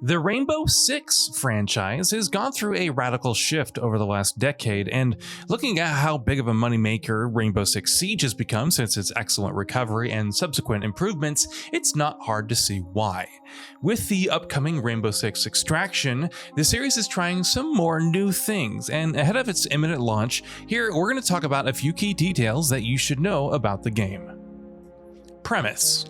The Rainbow Six franchise has gone through a radical shift over the last decade, and looking at how big of a moneymaker Rainbow Six Siege has become since its excellent recovery and subsequent improvements, it's not hard to see why. With the upcoming Rainbow Six Extraction, the series is trying some more new things, and ahead of its imminent launch, here we're going to talk about a few key details that you should know about the game. Premise.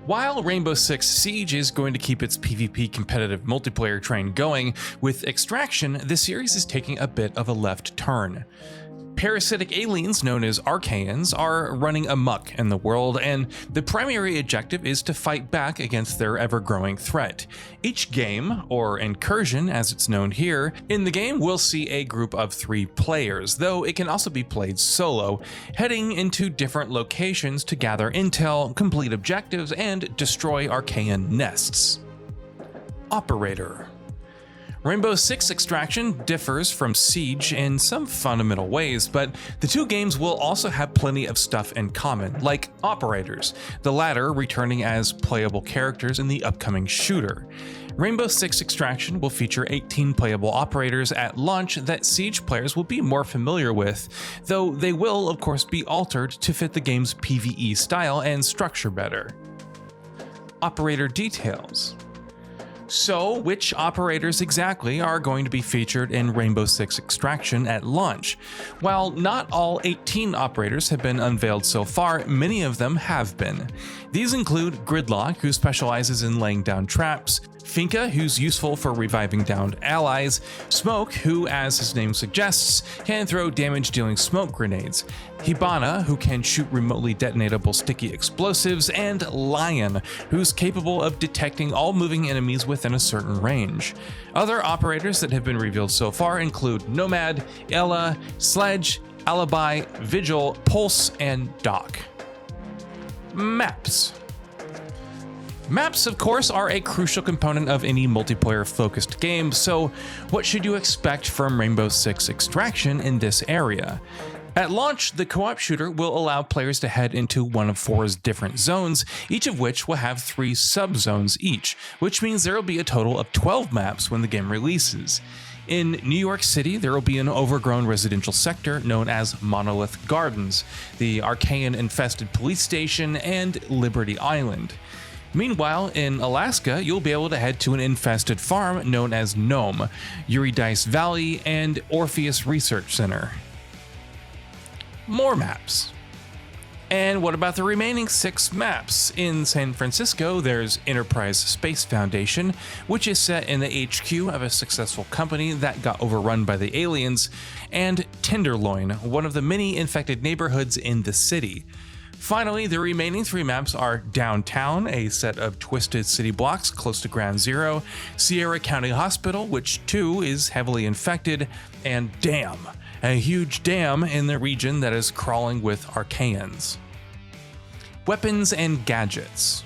While Rainbow Six Siege is going to keep its PvP competitive multiplayer train going, with Extraction, the series is taking a bit of a left turn. Parasitic aliens known as ARCHAEANS are running amok in the world, and the primary objective is to fight back against their ever-growing threat. Each game, or incursion as it's known here, in the game will see a group of 3 players, though it can also be played solo, heading into different locations to gather intel, complete objectives, and destroy Archaean nests. Operator. Rainbow Six Extraction differs from Siege in some fundamental ways, but the two games will also have plenty of stuff in common, like operators, the latter returning as playable characters in the upcoming shooter. Rainbow Six Extraction will feature 18 playable operators at launch that Siege players will be more familiar with, though they will of course be altered to fit the game's PvE style and structure better. Operator details. So, which operators exactly are going to be featured in Rainbow Six Extraction at launch? While not all 18 operators have been unveiled so far, many of them have been. These include Gridlock, who specializes in laying down traps, Finka, who's useful for reviving downed allies, Smoke, who, as his name suggests, can throw damage-dealing smoke grenades, Hibana, who can shoot remotely detonatable sticky explosives, and Lion, who's capable of detecting all moving enemies within a certain range. Other operators that have been revealed so far include Nomad, Ella, Sledge, Alibi, Vigil, Pulse, and Doc. Maps. Maps, of course, are a crucial component of any multiplayer-focused game, so what should you expect from Rainbow Six Extraction in this area? At launch, the co-op shooter will allow players to head into one of 4 different zones, each of which will have 3 sub-zones each, which means there will be a total of 12 maps when the game releases. In New York City, there will be an overgrown residential sector known as Monolith Gardens, the Archaean-infested police station, and Liberty Island. Meanwhile, in Alaska, you'll be able to head to an infested farm known as Nome, Eurydice Valley, and Orpheus Research Center. More maps. And what about the remaining 6 maps? In San Francisco, there's Enterprise Space Foundation, which is set in the HQ of a successful company that got overrun by the aliens, and Tenderloin, one of the many infected neighborhoods in the city. Finally, the remaining 3 maps are Downtown, a set of twisted city blocks close to Ground Zero, Sierra County Hospital, which too is heavily infected, and Dam, a huge dam in the region that is crawling with Archaeans. Weapons and gadgets.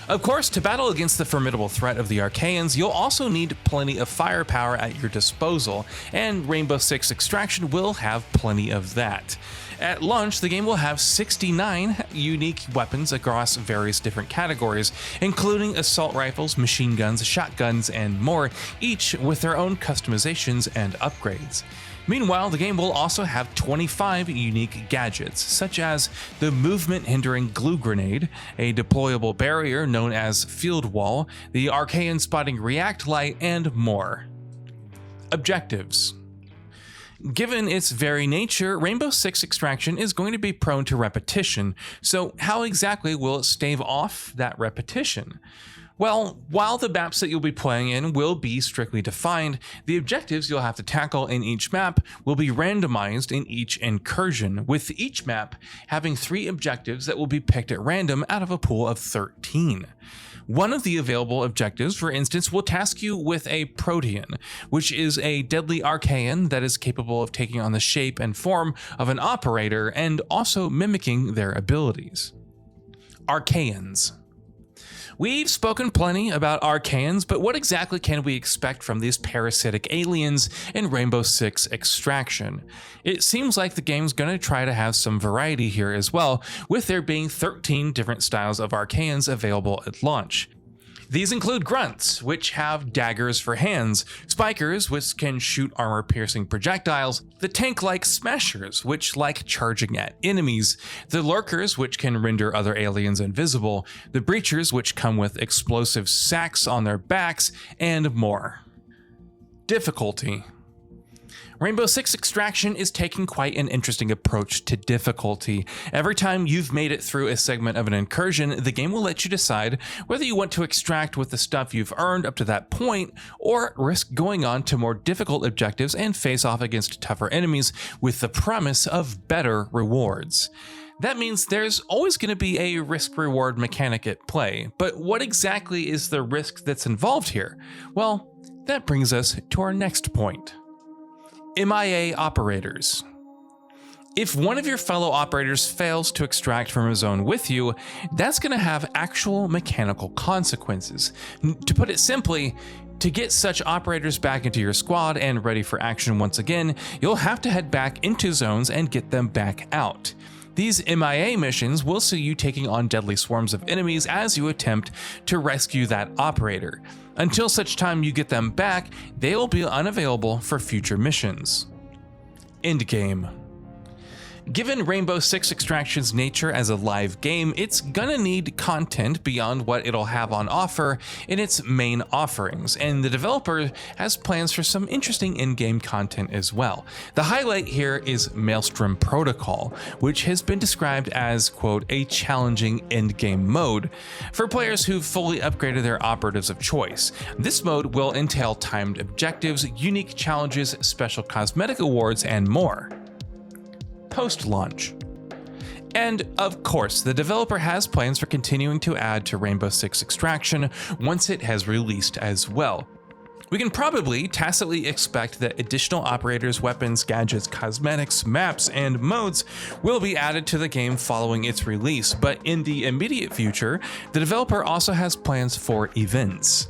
Of course, to battle against the formidable threat of the Archaeans, you'll also need plenty of firepower at your disposal, and Rainbow Six Extraction will have plenty of that. At launch, the game will have 69 unique weapons across various different categories, including assault rifles, machine guns, shotguns, and more, each with their own customizations and upgrades. Meanwhile, the game will also have 25 unique gadgets, such as the movement-hindering glue grenade, a deployable barrier known as Field Wall, the Archaean spotting react light, and more. Objectives. Given its very nature, Rainbow Six Extraction is going to be prone to repetition, so how exactly will it stave off that repetition? Well, while the maps that you'll be playing in will be strictly defined, the objectives you'll have to tackle in each map will be randomized in each incursion, with each map having 3 objectives that will be picked at random out of a pool of 13. One of the available objectives, for instance, will task you with a Protean, which is a deadly Archaean that is capable of taking on the shape and form of an operator and also mimicking their abilities. Archaeans. We've spoken plenty about Archaeans, but what exactly can we expect from these parasitic aliens in Rainbow Six Extraction? It seems like the game's going to try to have some variety here as well, with there being 13 different styles of Archaeans available at launch. These include grunts, which have daggers for hands, spikers, which can shoot armor-piercing projectiles, the tank-like smashers, which like charging at enemies, the lurkers, which can render other aliens invisible, the breachers, which come with explosive sacks on their backs, and more. Difficulty. Rainbow Six Extraction is taking quite an interesting approach to difficulty. Every time you've made it through a segment of an incursion, the game will let you decide whether you want to extract with the stuff you've earned up to that point, or risk going on to more difficult objectives and face off against tougher enemies with the promise of better rewards. That means there's always going to be a risk-reward mechanic at play, but what exactly is the risk that's involved here? Well, that brings us to our next point. MIA operators. If one of your fellow operators fails to extract from a zone with you, that's going to have actual mechanical consequences. To put it simply, to get such operators back into your squad and ready for action once again, you'll have to head back into zones and get them back out. These MIA missions will see you taking on deadly swarms of enemies as you attempt to rescue that operator. Until such time you get them back, they will be unavailable for future missions. Endgame. Given Rainbow Six Extraction's nature as a live game, it's gonna need content beyond what it'll have on offer in its main offerings, and the developer has plans for some interesting in-game content as well. The highlight here is Maelstrom Protocol, which has been described as, quote, a challenging endgame mode for players who've fully upgraded their operatives of choice. This mode will entail timed objectives, unique challenges, special cosmetic awards, and more. Post-launch. And of course, the developer has plans for continuing to add to Rainbow Six Extraction once it has released as well. We can probably tacitly expect that additional operators, weapons, gadgets, cosmetics, maps, and modes will be added to the game following its release, but in the immediate future, the developer also has plans for events.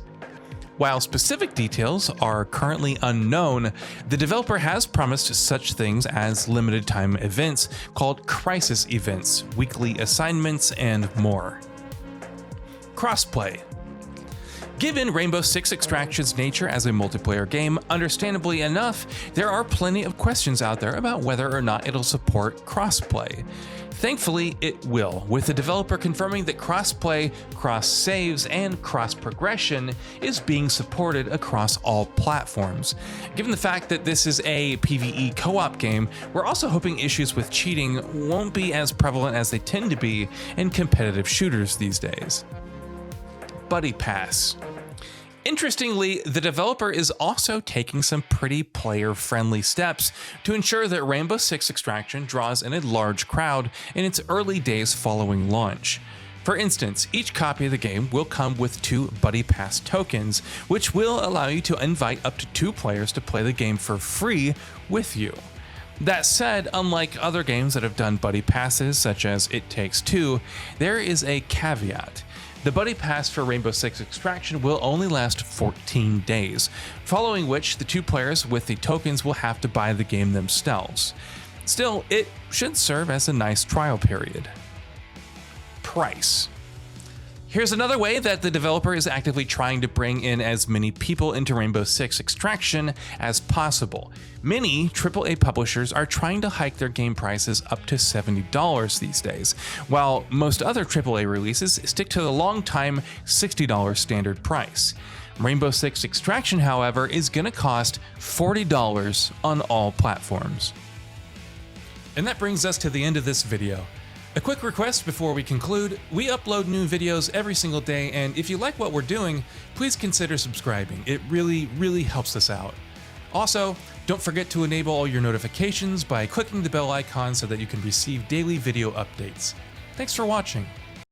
While specific details are currently unknown, the developer has promised such things as limited time events called crisis events, weekly assignments, and more. Crossplay. Given Rainbow Six Extraction's nature as a multiplayer game, understandably enough, there are plenty of questions out there about whether or not it'll support crossplay. Thankfully, it will, with the developer confirming that crossplay, cross-saves, and cross-progression is being supported across all platforms. Given the fact that this is a PvE co-op game, we're also hoping issues with cheating won't be as prevalent as they tend to be in competitive shooters these days. Buddy Pass. Interestingly, the developer is also taking some pretty player-friendly steps to ensure that Rainbow Six Extraction draws in a large crowd in its early days following launch. For instance, each copy of the game will come with 2 Buddy Pass tokens, which will allow you to invite up to 2 players to play the game for free with you. That said, unlike other games that have done Buddy Passes, such as It Takes Two, there is a caveat. The Buddy Pass for Rainbow Six Extraction will only last 14 days, following which the 2 players with the tokens will have to buy the game themselves. Still, it should serve as a nice trial period. Price. Here's another way that the developer is actively trying to bring in as many people into Rainbow Six Extraction as possible. Many AAA publishers are trying to hike their game prices up to $70 these days, while most other AAA releases stick to the long-time $60 standard price. Rainbow Six Extraction, however, is going to cost $40 on all platforms. And that brings us to the end of this video. A quick request before we conclude: we upload new videos every single day, and if you like what we're doing, please consider subscribing. It really helps us out. Also, don't forget to enable all your notifications by clicking the bell icon so that you can receive daily video updates. Thanks for watching.